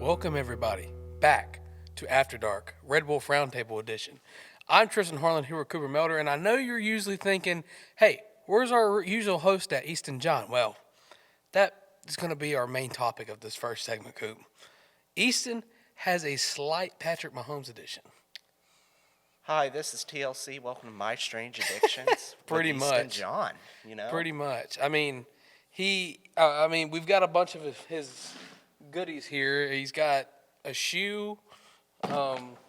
Welcome, everybody, back to After Dark, Red Wolf Roundtable Edition. I'm Tristan Harlan here with Cooper Melder, and I know you're usually thinking, hey, where's our usual host at, Easton John? Well, that is going to be our main topic of this first segment, Coop. Easton has a slight Patrick Mahomes edition. Hi, this is TLC. Welcome to My Strange Addictions. Pretty with Easton much. John, you know? Pretty much. I mean, we've got a bunch of his goodies here. He's got a shoe.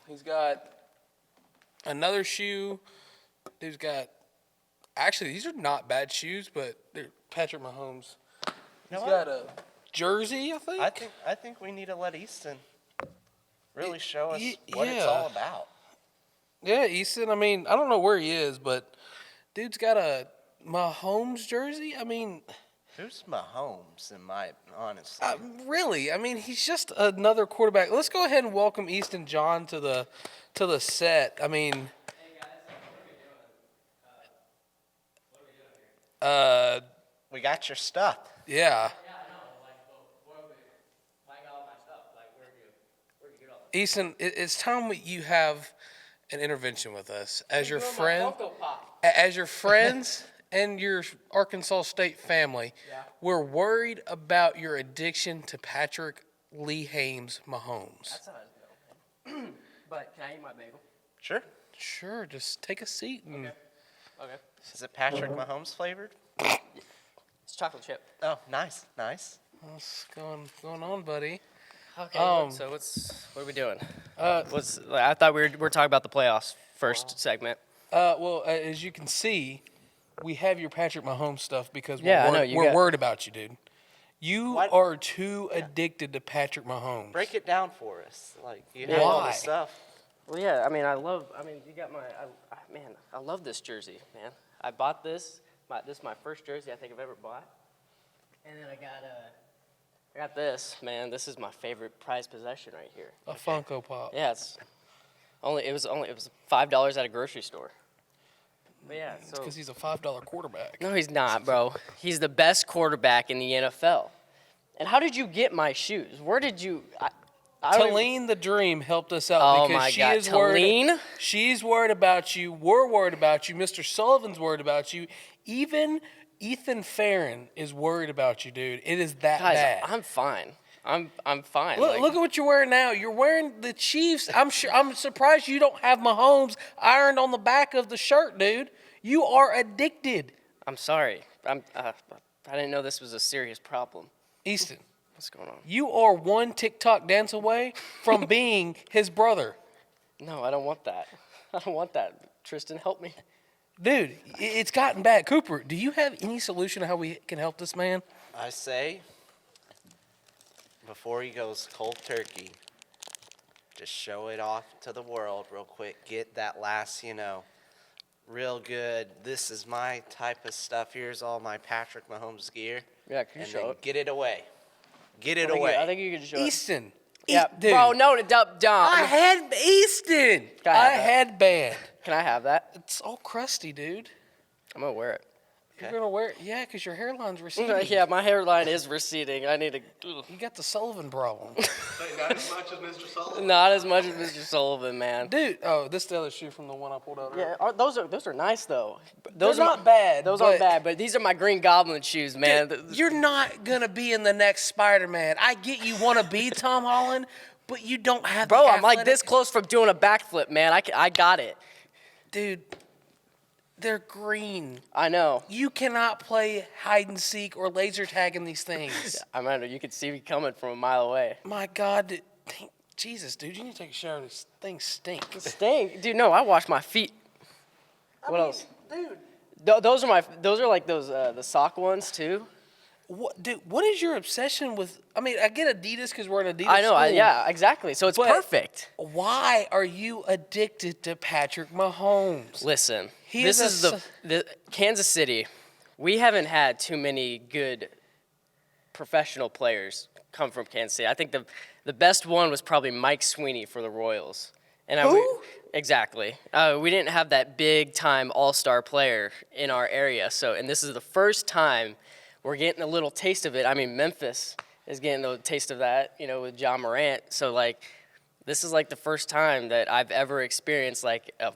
He's got another shoe. These are not bad shoes, but they're Patrick Mahomes. He's got a jersey, I think. I think we need to let Easton really show us what it's all about. Yeah, Easton. I mean, I don't know where he is, but dude's got a Mahomes jersey. I mean, who's Mahomes? In my honestly, really, I mean, he's just another quarterback. Let's go ahead and welcome Easton John to the set. I mean, hey guys, what are we doing here? we got your stuff. Yeah. Yeah, I know. I got all my stuff. Like, where'd you get all that? Easton, it's time you have an intervention with us as your Doing my friend, Funko Pop. as your friends and your Arkansas State family. Yeah. We're worried about your addiction to Patrick Lee Hames Mahomes. That's how it's going. But can I eat my bagel? Sure. Sure, just take a seat and Okay. Is it Patrick Mahomes flavored? It's chocolate chip. Oh, nice. what's going on, buddy? Okay. So what are we doing? I thought we were talking about the playoffs first segment. Well, as you can see, we have your Patrick Mahomes stuff because Yeah, I know, you we're got- worried about you, dude. You What? are too addicted to Patrick Mahomes. Break it down for us. Like, you have all Why? the stuff. Well, yeah. You got I love this jersey, man. I bought this. This is my first jersey I think I've ever bought. And then I got this, man. This is my favorite prized possession right here. A Funko Pop. Yeah, it was $5 at a grocery store. But yeah, It's so because he's a $5 quarterback. no, he's not, bro. He's the best quarterback in the NFL. And how did you get my shoes? Where did you? I don't even- Talene the Dream helped us out Oh because my she God, is worried. Talene? She's worried about you. We're worried about you. Mr. Sullivan's worried about you. Even Ethan Farron is worried about you, dude. It is that Guys, bad. I'm fine. I'm fine. Look at what you're wearing now. You're wearing the Chiefs. I'm surprised you don't have Mahomes ironed on the back of the shirt, dude. You are addicted. I'm sorry. I didn't know this was a serious problem. Easton, What's going on? you are one TikTok dance away from being his brother. No, I don't want that. I don't want that. Tristan, help me. Dude, it's gotten bad. Cooper, do you have any solution to how we can help this man? I say, before he goes cold turkey, just show it off to the world real quick. Get that last, real good. This is my type of stuff. Here's all my Patrick Mahomes gear. Yeah, can you And show then it? get it away. Get it I away. think you can show it. Easton. Yeah, Dude, bro, no, dumb. I had Easton. Can I have I that? had band. Can I have that? It's all crusty, dude. I'm gonna wear it. You're going to wear it? Yeah, because your hairline's receding. Yeah, my hairline is receding. I need to. You got the Sullivan problem. Not as much as Mr. Sullivan. Not as much as Mr. Sullivan, man. Dude, this is the other shoe from the one I pulled out earlier. Yeah, those are nice though. They're Those are not bad. Those but- aren't bad, but these are my Green Goblin shoes, man. Dude, you're not going to be in the next Spider-Man. I get you want to be Tom Holland, but you don't have Bro, the I'm like athletic- this close from doing a backflip, man. I got it. Dude, they're green. I know. You cannot play hide and seek or laser tag in these things. I mean, you could see me coming from a mile away. My God, Jesus, dude, you need to take a shower. These things stink. Stink, dude. No, I wash my feet. What else? Dude, Those are like those the sock ones too. what is your obsession with? I mean, I get Adidas because we're an Adidas I know. school. Yeah, exactly. So it's But- perfect. Why are you addicted to Patrick Mahomes? Listen, He this is is the Kansas City. We haven't had too many good professional players come from Kansas City. I think the best one was probably Mike Sweeney for the Royals. And Who? Exactly. We didn't have that big-time all-star player in our area. And this is the first time we're getting a little taste of it. I mean, Memphis is getting a taste of that, with John Morant. So, like, this is, like, the first time that I've ever experienced, like, a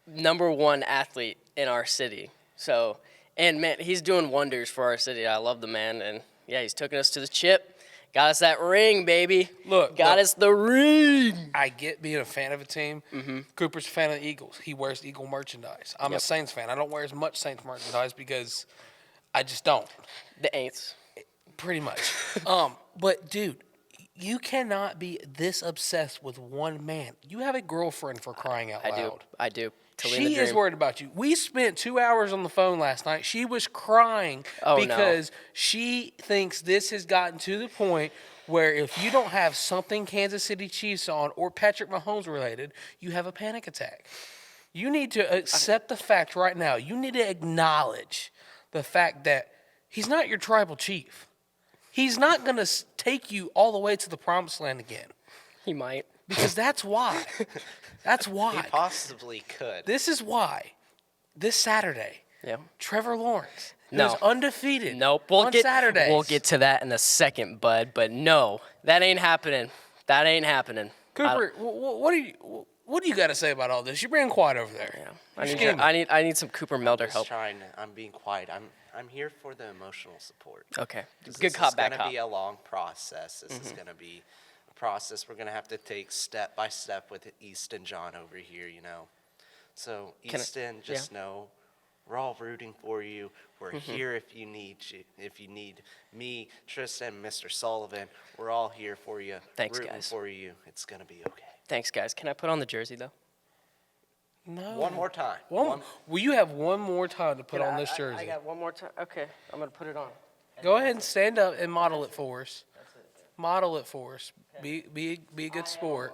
#1 athlete in our city. So, and, man, he's doing wonders for our city. I love the man. And, yeah, he's taking us to the chip. Got us that ring, baby. Got us the ring. I get being a fan of a team. Mm-hmm. Cooper's a fan of the Eagles. He wears Eagle merchandise. I'm a Saints fan. I don't wear as much Saints merchandise because I just don't. The Aints. Pretty much. But, dude, you cannot be this obsessed with one man. You have a girlfriend, for crying out loud. I do. She is worried about you. We spent 2 hours on the phone last night. She was crying because she thinks this has gotten to the point where if you don't have something Kansas City Chiefs on or Patrick Mahomes related, you have a panic attack. You need to accept the fact right now. You need to acknowledge the fact that he's not your tribal chief. He's not going to take you all the way to the promised land again. He might. Because that's why. That's why. He possibly could. This is why. This Saturday, Trevor Lawrence is undefeated. Nope. Saturdays. We'll get to that in a second, bud. But no, that ain't happening. That ain't happening. Cooper, what do you got to say about all this? You're being quiet over there. Yeah. I need some Cooper Melder help. I'm being quiet. I'm here for the emotional support. Okay. Good cop, bad cop. This is going to be a long process. This is going to be a process we're going to have to take step by step with Easton John over here, So, Easton, know we're all rooting for you. We're here if you need me, Tristan, Mr. Sullivan. We're all here for you. Thanks, rooting guys. for you. It's going to be okay. Thanks, guys. Can I put on the jersey, though? No. One more time. Will you have one more time to put on this jersey? I got one more time. Okay, I'm going to put it on. Go ahead and stand up and model it for us. Model it for us. Be a good sport.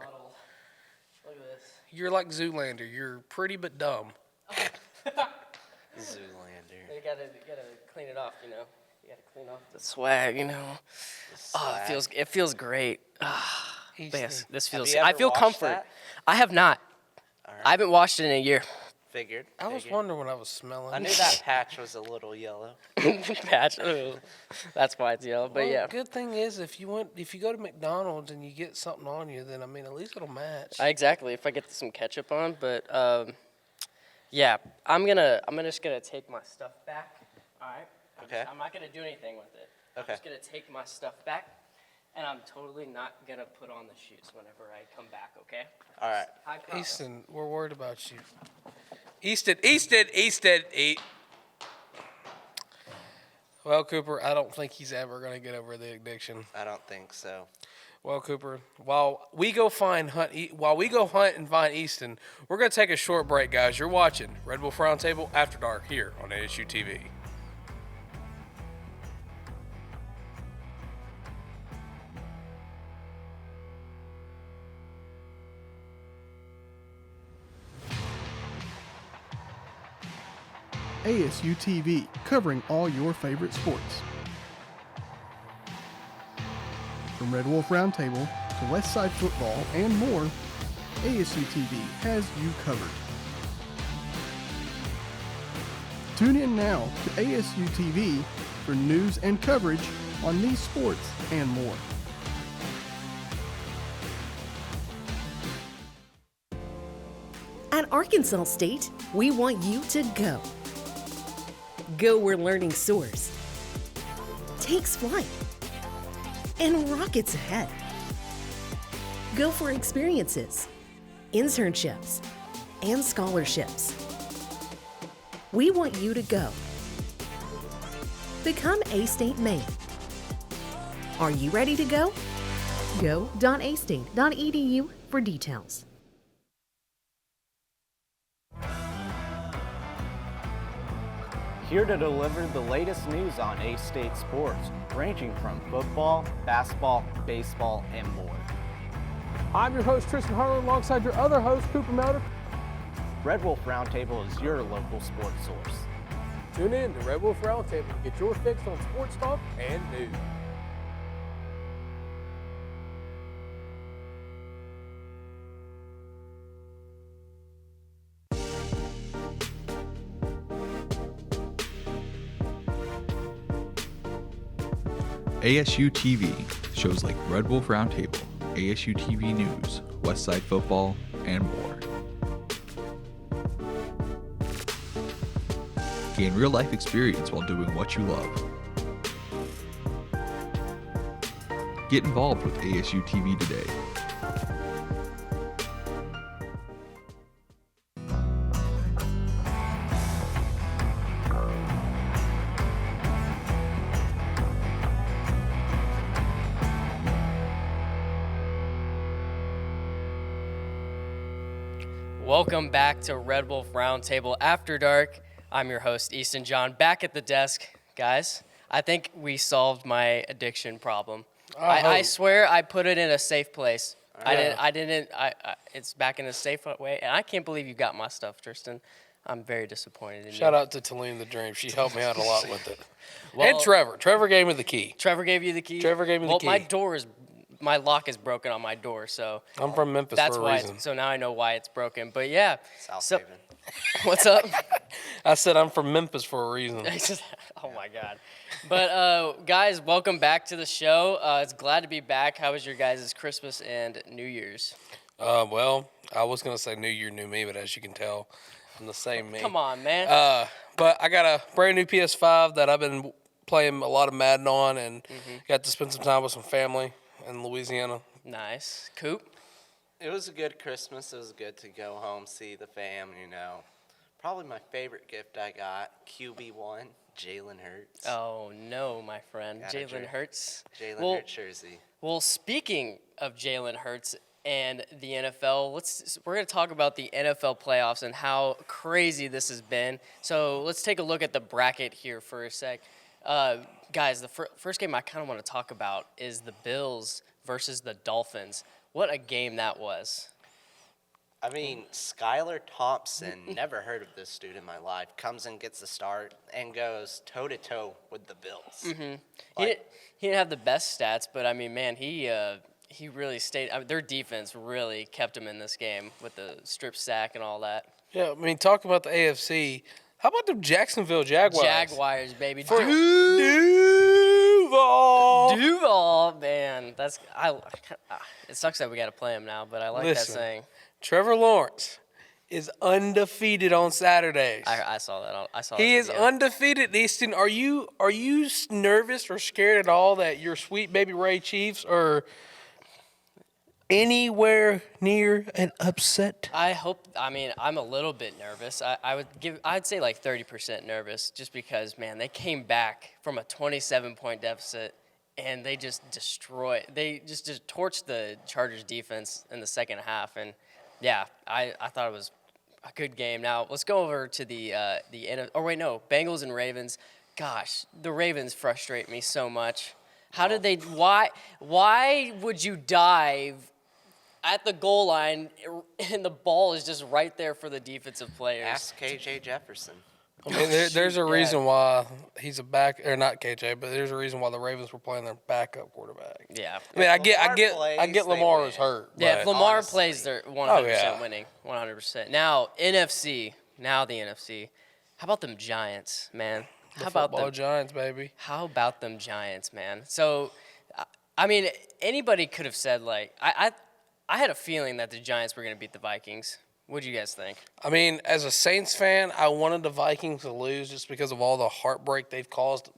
Look at this. You're like Zoolander. You're pretty but dumb. Zoolander. You gotta clean it off, You gotta clean off the swag, Oh, it feels great. Yes, this feels. Have you I ever feel washed comfort. that? I have not. All right. I haven't washed it in a year. Figured. I was wondering what I was smelling. I knew that patch was a little yellow. Patch. That's why it's yellow. But Well, yeah. Good thing is if you go to McDonald's and you get something on you, then at least it'll match. Exactly. If I get some ketchup on, but yeah, I'm just gonna take my stuff back. All right. Okay. I'm not gonna do anything with it. Okay. I'm just gonna take my stuff back, and I'm totally not gonna put on the shoes whenever I come back. Okay. All right. I promise. Easton, we're worried about you. Easton. Well, Cooper, I don't think he's ever going to get over the addiction. I don't think so. Well, Cooper, while we go hunt and find Easton, we're going to take a short break, guys. You're watching Red Wolf Roundtable After Dark here on ASU-TV. ASU-TV, covering all your favorite sports. From Red Wolf Roundtable to Westside football and more, ASU-TV has you covered. Tune in now to ASU-TV for news and coverage on these sports and more. At Arkansas State, we want you to go. Go where learning soars, takes flight, and rockets ahead. Go for experiences, internships, and scholarships. We want you to go. Become A-State Maine. Are you ready to go? Go.astate.edu for details. Here to deliver the latest news on A-State sports, ranging from football, basketball, baseball, and more. I'm your host, Tristan Harlan, alongside your other host, Cooper Melder. Red Wolf Roundtable is your local sports source. Tune in to Red Wolf Roundtable to get your fix on sports talk and news. ASU-TV, shows like Red Wolf Roundtable, ASU-TV News, Westside Football, and more. Gain real-life experience while doing what you love. Get involved with ASU-TV today. Welcome back to Red Wolf Roundtable After Dark. I'm your host, Easton John, back at the desk. Guys, I think we solved my addiction problem. I swear I put it in a safe place. It's back in a safe way, and I can't believe you got my stuff, Tristan. I'm very disappointed in you. Shout out to Talene the Dream. She helped me out a lot with it. Well, and Trevor. Trevor gave me the key. Trevor gave you the key? Trevor gave me the key. Well, my lock is broken on my door, so. I'm from Memphis that's for a why. reason. So now I know why it's broken. But yeah. South Haven. What's up? I said I'm from Memphis for a reason. Oh my God. But guys, welcome back to the show. It's glad to be back. How was your guys' Christmas and New Year's? Well, I was gonna say New Year, New Me, but as you can tell, I'm the same me. Come on, man. But I got a brand new PS5 that I've been playing a lot of Madden on, and got to spend some time with some family in Louisiana. Nice. Coop? It was a good Christmas. It was good to go home, see the fam, you know. Probably my favorite gift I got, QB1, Jalen Hurts. Oh, no, my friend. Jalen Hurts. Jalen Hurts jersey. Well, speaking of Jalen Hurts and the NFL, we're going to talk about the NFL playoffs and how crazy this has been. So let's take a look at the bracket here for a sec. Guys, the first game I kind of want to talk about is the Bills versus the Dolphins. What a game that was. I mean, Skylar Thompson, never heard of this dude in my life, comes and gets the start and goes toe-to-toe with the Bills. Mm-hmm. He didn't have the best stats, but, I mean, man, he really stayed. I mean, their defense really kept him in this game with the strip sack and all that. Yeah, I mean, talk about the AFC. How about the Jacksonville Jaguars? Jaguars, baby. Duval, man. It sucks that we got to play him now, but I like that saying. Trevor Lawrence is undefeated on Saturdays. I saw that. He is undefeated. Easton, are you nervous or scared at all that your sweet baby Ray Chiefs are anywhere near an upset? I'm a little bit nervous. I'd say like 30% nervous, just because, man, they came back from a 27-point deficit and they just just torched the Chargers defense in the second half. And yeah, I thought it was a good game. Now let's go over to Bengals and Ravens. Gosh, the Ravens frustrate me so much. Why would you dive at the goal line and the ball is just right there for the defensive players? Ask KJ Jefferson. I mean, there's a reason why he's a back, or not KJ, but there's a reason why the Ravens were playing their backup quarterback. Yeah. I mean, I get Lamar was hurt. Yeah, if Lamar honestly, plays, they're 100% winning. 100%. Now, the NFC. How about them Giants, man? How about them Giants, baby? How about them Giants, man? So, I mean, anybody could have said, like, I had a feeling that the Giants were going to beat the Vikings. What do you guys think? I mean, as a Saints fan, I wanted the Vikings to lose just because of all the heartbreak they've caused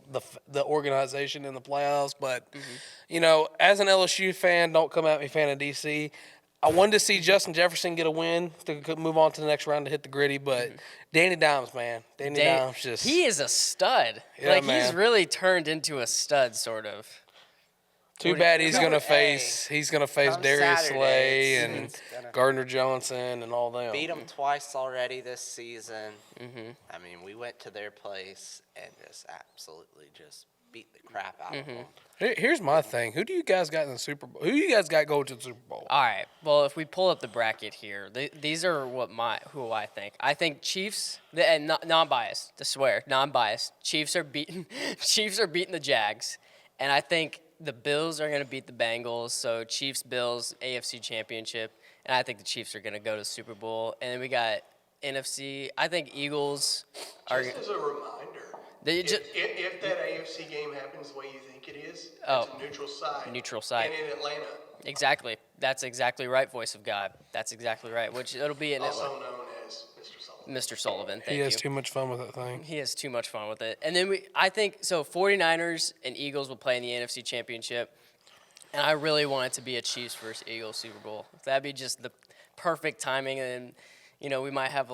the organization in the playoffs. But, you know, as an LSU fan, don't come at me, fan of DC, I wanted to see Justin Jefferson get a win to move on to the next round to hit the gritty. But Danny Dimes, man. Danny Dimes just... He is a stud. Yeah, he's really turned into a stud, sort of. Too bad he's gonna face Darius Slay and Gardner Johnson and all them. Beat them twice already this season. I mean, we went to their place and just absolutely just beat the crap out of them. Here's my thing: who do you guys got in the Super Bowl? Who do you guys got going to the Super Bowl? All right. Well, if we pull up the bracket here, these are who I think. I think Chiefs, and non-biased. I swear, non-biased. Chiefs are beating the Jags, and I think the Bills are going to beat the Bengals, so Chiefs-Bills, AFC Championship, and I think the Chiefs are going to go to the Super Bowl. And then we got NFC. I think Eagles are... Just as a reminder, If that AFC game happens the way you think it is, Oh. it's a neutral site. Neutral site. And in Atlanta. Exactly. That's exactly right, voice of God. That's exactly right. Which it'll be in Also Atlanta. known as Mr. Sullivan. Mr. Sullivan, thank He you. has too much fun with that thing. He has too much fun with it. And then I think, so 49ers and Eagles will play in the NFC Championship. And I really want it to be a Chiefs versus Eagles Super Bowl. That'd be just the perfect timing. And, we might have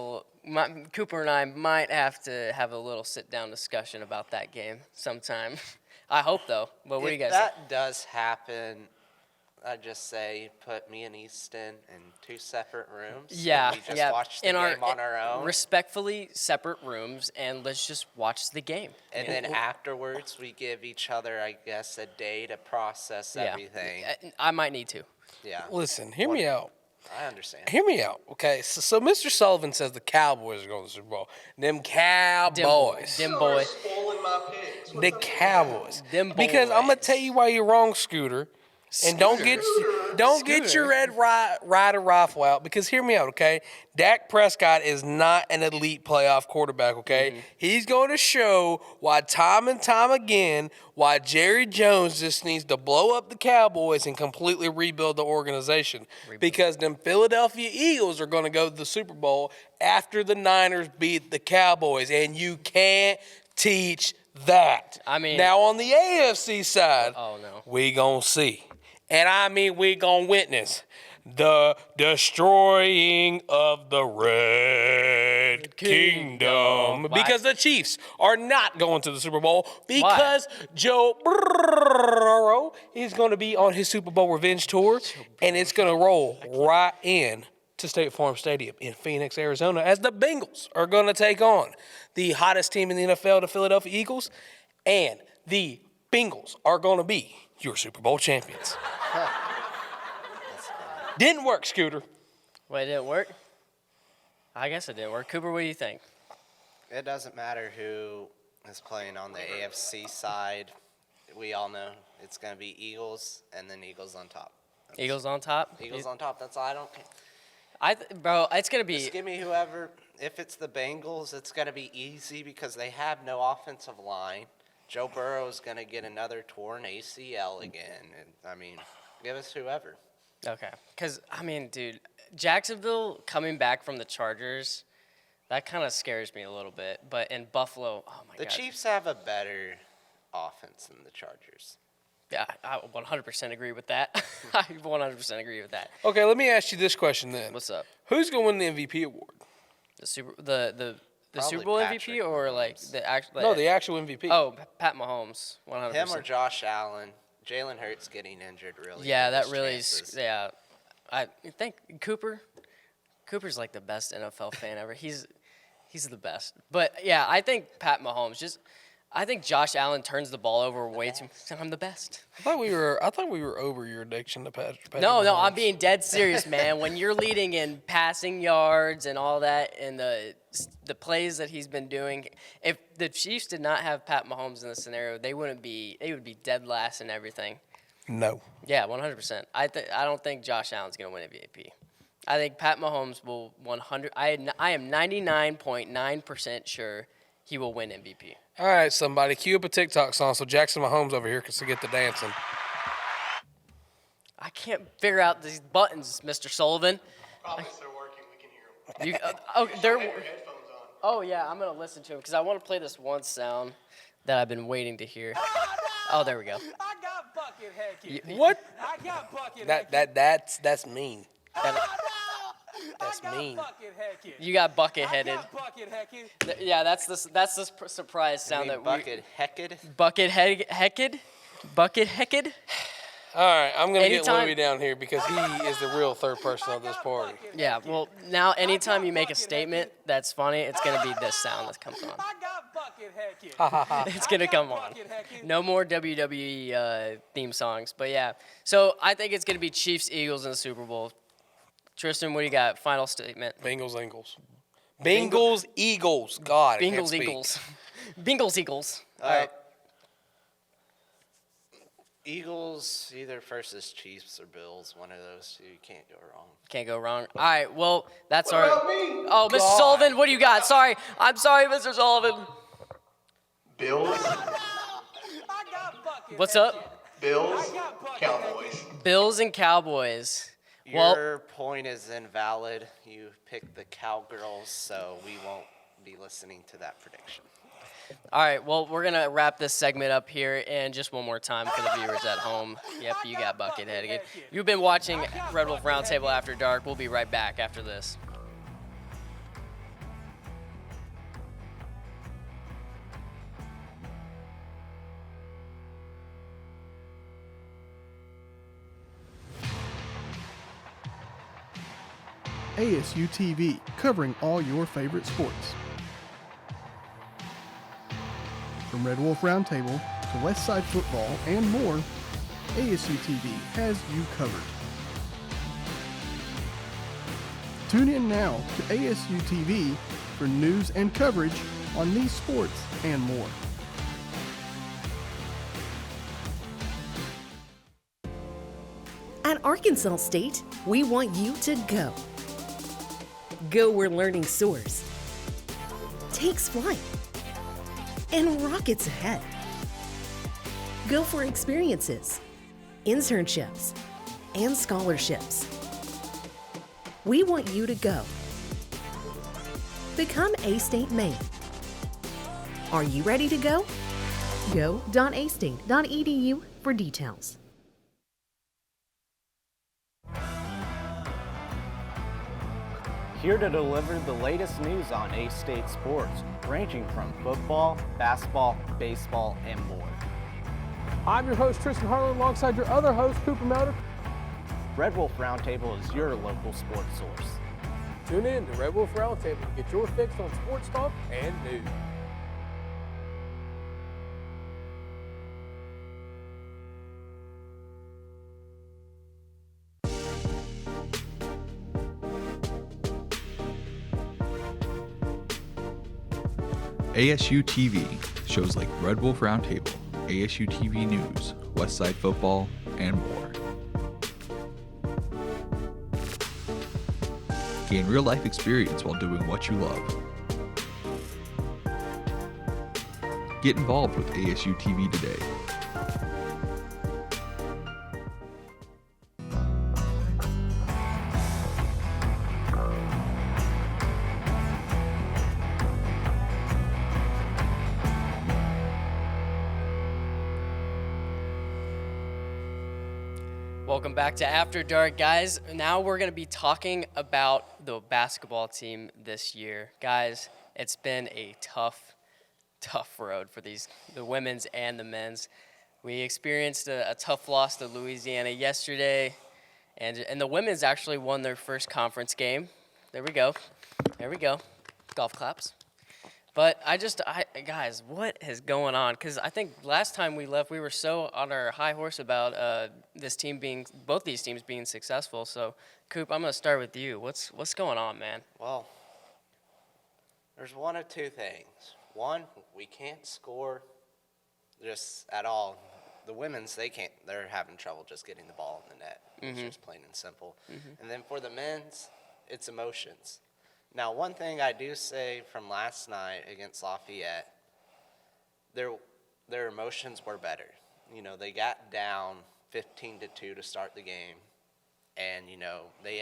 Cooper and I might have to have a little sit-down discussion about that game sometime. I hope, though. But what do you guys think? If that does happen, I'd just say put me and Easton in 2 separate rooms. Yeah, We just watch the game on our own. Respectfully separate rooms, and let's just watch the game. And then afterwards, we give each other, I guess, a day to process everything. I might need to. Yeah. Listen, hear me out. I understand. Hear me out, okay? So Mr. Sullivan says the Cowboys are going to the Super Bowl. Them Cowboys. Them You boy. are spoiling my picks. The Cowboys. Them Because I'm going to boys. tell you why you're wrong, Scooter. And don't get your Red Ryder rifle out, because hear me out, okay? Dak Prescott is not an elite playoff quarterback, okay? Mm-hmm. He's going to show why time and time again why Jerry Jones just needs to blow up the Cowboys and completely rebuild the organization. Because them Philadelphia Eagles are going to go to the Super Bowl after the Niners beat the Cowboys, and you can't teach that. I mean- now on the AFC side, Oh, no. we gonna see. And I mean, we gonna witness the destroying of the Red Kingdom. Why? Because the Chiefs are not going to the Super Bowl because Joe Burrow is going to be on his Super Bowl revenge tour, and it's going to roll right in to State Farm Stadium in Phoenix, Arizona, as the Bengals are going to take on the hottest team in the NFL, the Philadelphia Eagles, and the Bengals are going to be your Super Bowl champions. Didn't work, Scooter. Wait, it didn't work? I guess it didn't work. Cooper, what do you think? It doesn't matter who is playing on the AFC side. We all know it's going to be Eagles and then Eagles on top. Eagles on top? Eagles on top. That's all. I don't care. Bro, it's going to be... Just give me whoever. If it's the Bengals, it's going to be easy because they have no offensive line. Joe Burrow's going to get another torn ACL again. And, I mean, give us whoever. Okay. Because, I mean, dude, Jacksonville coming back from the Chargers, that kind of scares me a little bit. But in Buffalo, oh, my God. The Chiefs have a better offense than the Chargers. Yeah, I 100% agree with that. I 100% agree with that. Okay, let me ask you this question then. What's up? Who's going to win the MVP award? The Super Super Probably Bowl Patrick MVP or like Mahomes. the actual? No, the actual MVP. Oh, Pat Mahomes, 100%. Him or Josh Allen. Jalen Hurts getting injured really. Yeah, hurt that his really. chances. Yeah, I think Cooper. Cooper's like the best NFL fan ever. He's the best. But yeah, I think Pat Mahomes I think Josh Allen turns the ball over way too much. I'm the best. I thought we were over your addiction to Patrick. No, Mahomes. I'm being dead serious, man. When you're leading in passing yards and all that, and the plays that he's been doing, if the Chiefs did not have Pat Mahomes in the scenario, they would be dead last in everything. No. Yeah, 100%. I don't think Josh Allen's gonna win MVP. I think Pat Mahomes will 100. I am 99.9% sure he will win MVP. All right, somebody, cue up a TikTok song so Jackson Mahomes over here can get the dancing. I can't figure out these buttons, Mr. Sullivan. Probably still working. We can hear them. They're. Have your headphones on. Oh yeah, I'm gonna listen to him because I want to play this one sound that I've been waiting to hear. Oh, there we go. I got Buckethead. What? I got Buckethead. That's mean. That's mean. You got bucket-headed. Buckethead. Yeah, that's the surprise sound that Bucket Hecked. Bucket-hecked. All right, I'm going to get Anytime- Louis down here because he is the real third person of this party. Yeah, well, now anytime you make a statement that's funny, it's going to be this sound that comes on. I got Buckethead. It's going to come on. No more WWE theme songs. But yeah, so I think it's going to be Chiefs-Eagles in the Super Bowl. Tristan, what do you got? Final statement. Bengals, Eagles. God, I can't Bengals, speak. Eagles. Bengals, Eagles. All right. Eagles, either versus Chiefs or Bills, one of those two. You can't go wrong. Can't go wrong. All right, well, that's What our. about me? Oh, Mr. Sullivan, what do you got? Sorry. I'm sorry, Mr. Sullivan. Bills, What's up? Bills, Cowboys. Bills and Cowboys. Well, Your point is invalid. You picked the Cowgirls, so we won't be listening to that prediction. all right. Well, we're gonna wrap this segment up here, and just one more time for the viewers at home. Yep, you got Buckethead again. You've been watching Red Wolf Roundtable After Dark. We'll be right back after this. ASU-TV, covering all your favorite sports. From Red Wolf Roundtable to West Side Football and more, ASU-TV has you covered. Tune in now to ASU-TV for news and coverage on these sports and more. At Arkansas State, we want you to go. Go where learning soars, takes flight, and rockets ahead. Go for experiences, internships, and scholarships. We want you to go. Become A-State Maine. Are you ready to go? Go.astate.edu for details. Here to deliver the latest news on A-State sports, ranging from football, basketball, baseball, and more. I'm your host, Tristan Harlan, alongside your other host, Cooper Melder. Red Wolf Roundtable is your local sports source. Tune in to Red Wolf Roundtable to get your fix on sports talk and news. ASU-TV, shows like Red Wolf Roundtable, ASU-TV News, West Side Football, and more. Gain real-life experience while doing what you love. Get involved with ASU-TV today. Welcome back to After Dark, guys. Now we're going to be talking about the basketball team this year. Guys, it's been a tough road for the women's and the men's. We experienced a tough loss to Louisiana yesterday, and the women's actually won their first conference game. There we go. Golf claps. But guys, what is going on? Because I think last time we left, we were so on our high horse about both these teams being successful. So, Coop, I'm going to start with you. What's going on, man? Well, there's one of two things. One, we can't score just at all. The women's, they're having trouble just getting the ball in the net. It's just plain and simple. And then for the men's, it's emotions. Now, one thing I do say from last night against Lafayette, their emotions were better. You know, they got down 15-2 to start the game, and you know they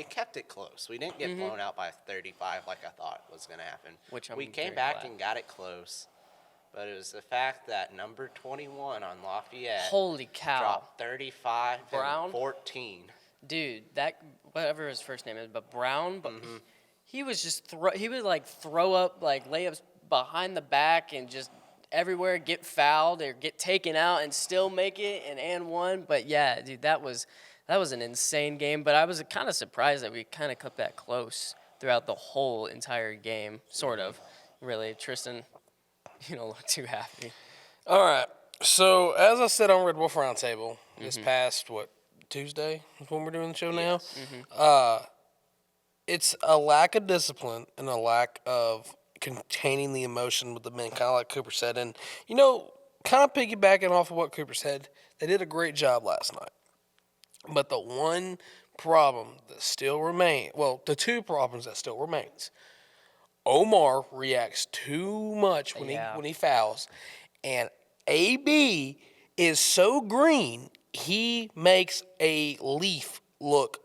kept it close. We didn't get blown out by 35 like I thought was going to happen. We came back and got it close, but it was the fact that number 21 on Lafayette, holy cow, dropped 35 Brown? and 14. Dude, that whatever his first name is, but Brown, but he was just he would like throw up like layups behind the back and just everywhere, get fouled or get taken out and still make it and one. But yeah, dude, that was an insane game. But I was kind of surprised that we kind of kept that close throughout the whole entire game, sort of. Really, Tristan, you don't look too happy. All right. So as I said on Red Wolf Roundtable this past Tuesday is when we're doing the show now. It's a lack of discipline and a lack of containing the emotion with the men, kind of like Cooper said. And, you know, kind of piggybacking off of what Cooper said, they did a great job last night. But the one problem that still remains, well, the two problems that still remains Omar reacts too much when he fouls, and AB is so green he makes a leaf look,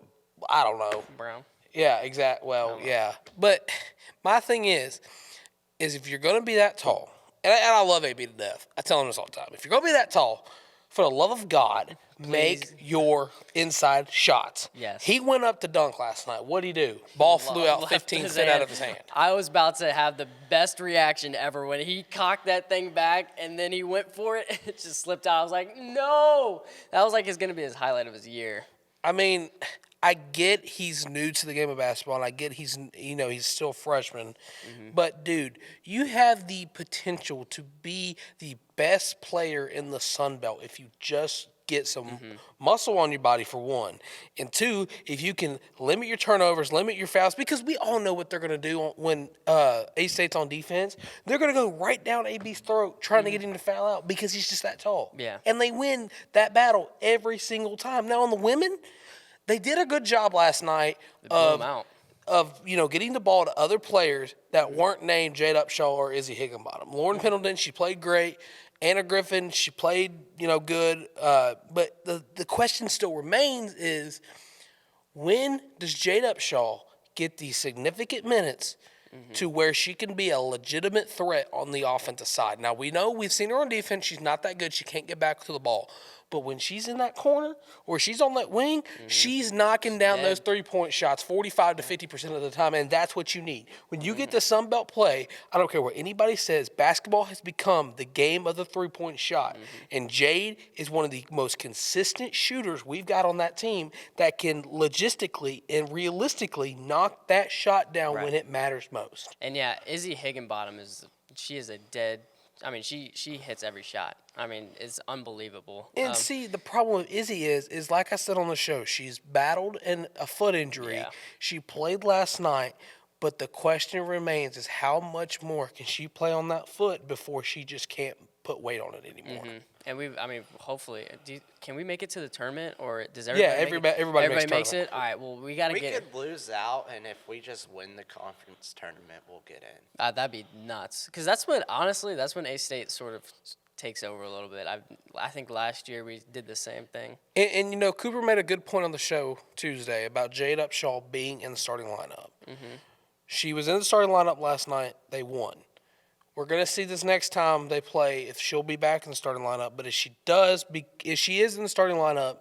I don't know, Brown. Yeah, exactly. Well, yeah, but my thing is if you're gonna be that tall, and I love AB to death. I tell him this all the time. If you're gonna be that tall, for the love of God, make your inside shots. Yes. He went up to dunk last night. What'd he do? Ball flew out 15 feet out of his hand. I was about to have the best reaction ever when he cocked that thing back and then he went for it. It just slipped out. I was like, no. That was like it's going to be his highlight of his year. I mean, I get he's new to the game of basketball, and I get he's still a freshman. But, dude, you have the potential to be the best player in the Sun Belt if you just get some muscle on your body, for one. And two, if you can limit your turnovers, limit your fouls, because we all know what they're going to do when A-State's on defense. They're going to go right down AB's throat trying to get him to foul out because he's just that tall. Yeah. And they win that battle every single time. Now, on the women, they did a good job last night of getting the ball to other players that weren't named Jade Upshaw or Izzy Higginbottom. Lauren Pendleton, she played great. Anna Griffin, she played, good. But the question still remains is, when does Jade Upshaw get these significant minutes to where she can be a legitimate threat on the offensive side? Now, we've seen her on defense. She's not that good. She can't get back to the ball. But when she's in that corner or she's on that wing, she's knocking down those three-point shots 45 to 50% of the time, and that's what you need. When you get to Sunbelt play, I don't care what anybody says, basketball has become the game of the three-point shot. And Jade is one of the most consistent shooters we've got on that team that can logistically and realistically knock that shot down when it matters most. And, yeah, Izzy Higginbottom she hits every shot. I mean, it's unbelievable. And see, the problem with Izzy is like I said on the show, she's battled a foot injury. Yeah. She played last night, but the question remains is how much more can she play on that foot before she just can't put weight on it anymore? And hopefully, can we make it to the tournament, or does everybody? Everybody makes it. All right. Well, we got to get. We could lose out, and if we just win the conference tournament, we'll get in. That'd be nuts. Because that's when A-State sort of takes over a little bit. I think last year we did the same thing. And Cooper made a good point on the show Tuesday about Jade Upshaw being in the starting lineup. She was in the starting lineup last night. They won. We're going to see this next time they play if she'll be back in the starting lineup. But if she is in the starting lineup,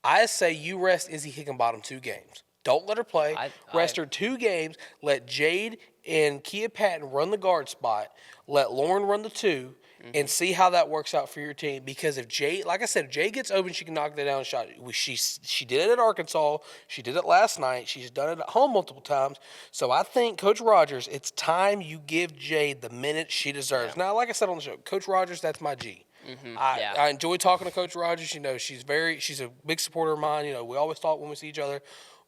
I say you rest Izzy Higginbottom 2 games. Don't let her play. Rest her 2 games. Let Jade and Kia Patton run the guard spot. Let Lauren run the 2. And see how that works out for your team. Because if Jade, like I said, if Jade gets open, she can knock that down shot. She did it at Arkansas. She did it last night. She's done it at home multiple times. So I think, Coach Rogers, it's time you give Jade the minutes she deserves. Now, like I said on the show, Coach Rogers, that's my G. I enjoy talking to Coach Rogers. She's a big supporter of mine. We always talk when we see each other.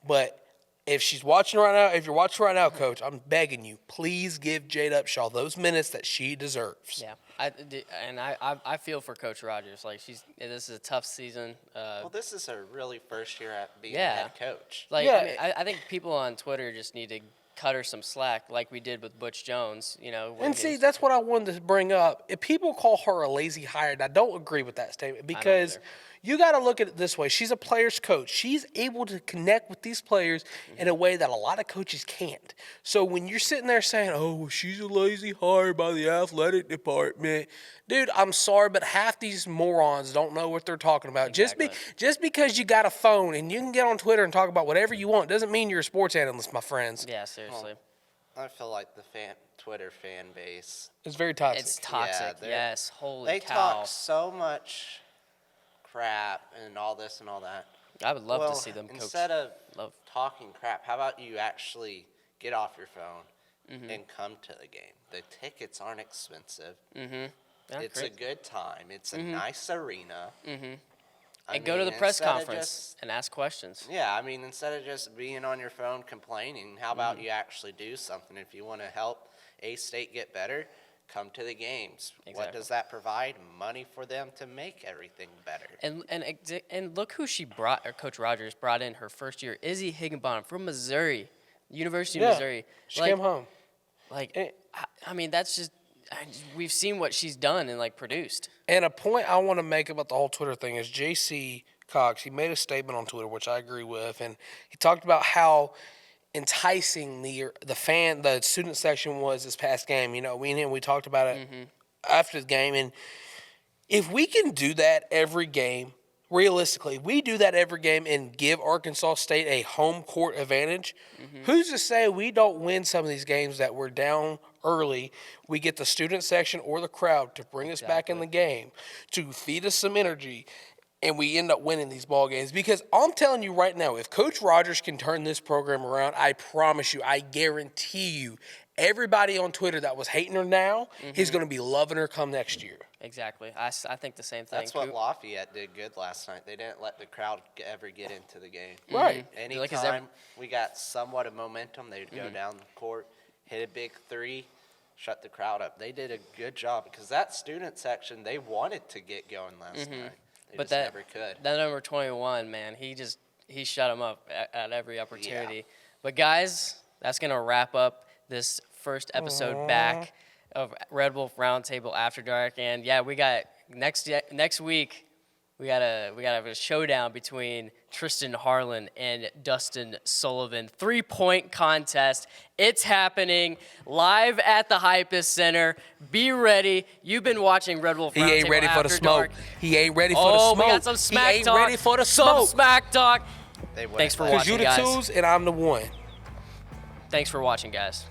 But if you're watching right now, Coach, I'm begging you, please give Jade Upshaw those minutes that she deserves. Yeah, I feel for Coach Rogers. Like this is a tough season. Well, this is her really first year at being head coach. I think people on Twitter just need to cut her some slack, like we did with Butch Jones. That's what I wanted to bring up. If people call her a lazy hire, and I don't agree with that statement because you got to look at it this way. She's a player's coach. She's able to connect with these players in a way that a lot of coaches can't. So when you're sitting there saying, oh, she's a lazy hire by the athletic department, dude, I'm sorry, but half these morons don't know what they're talking about. Exactly. Just because you got a phone and you can get on Twitter and talk about whatever you want doesn't mean you're a sports analyst, my friends. Yeah, seriously. I feel like the Twitter fan base. It's very toxic. It's toxic, yes. Holy they cow. They talk so much crap and all this and all that. I would love to see them coach. Instead of talking crap, how about you actually get off your phone and come to the game? The tickets aren't expensive. Yeah, it's a good time. It's a nice arena. And go to the press conference and ask questions. Yeah, instead of just being on your phone complaining, how about you actually do something? If you want to help A-State get better, come to the games. Exactly. What does that provide? Money for them to make everything better. And look who she brought, or Coach Rogers brought in her first year, Izzy Higginbottom from Missouri, University of Missouri. She came home. Like, I mean, that's just we've seen what she's done and like produced. And a point I want to make about the whole Twitter thing is J.C. Cox, he made a statement on Twitter, which I agree with, and he talked about how enticing the student section was this past game. You know, we talked about it after the game, and if we can do that every game, realistically, we do that every game and give Arkansas State a home court advantage, who's to say we don't win some of these games that we're down early? We get the student section or the crowd to bring us back in the game, to feed us some energy, and we end up winning these ball games. Because I'm telling you right now, if Coach Rogers can turn this program around, I promise you, I guarantee you, everybody on Twitter that was hating her now is going to be loving her come next year. Exactly. I think the same thing. That's what Lafayette did good last night. They didn't let the crowd ever get into the game. Right. Anytime we got somewhat of momentum, they would go down the court, hit a big three, shut the crowd up. They did a good job because that student section, they wanted to get going last night. They just never could. That number 21, man, he shut him up at every opportunity. Yeah. But guys, that's gonna wrap up this first episode back of Red Wolf Roundtable After Dark. And yeah, we got next week. We gotta have a showdown between Tristan Harlan and Dustin Sullivan. 3-point contest. It's happening live at the Hypus Center. Be ready. You've been watching Red Wolf Roundtable. He ain't ready for the smoke. He ain't ready for the smoke. Oh, we got some smack he ain't talk. ready for the smoke. Some smack talk. Thanks for watching, Because you the guys. twos and I'm the one. Thanks for watching, guys.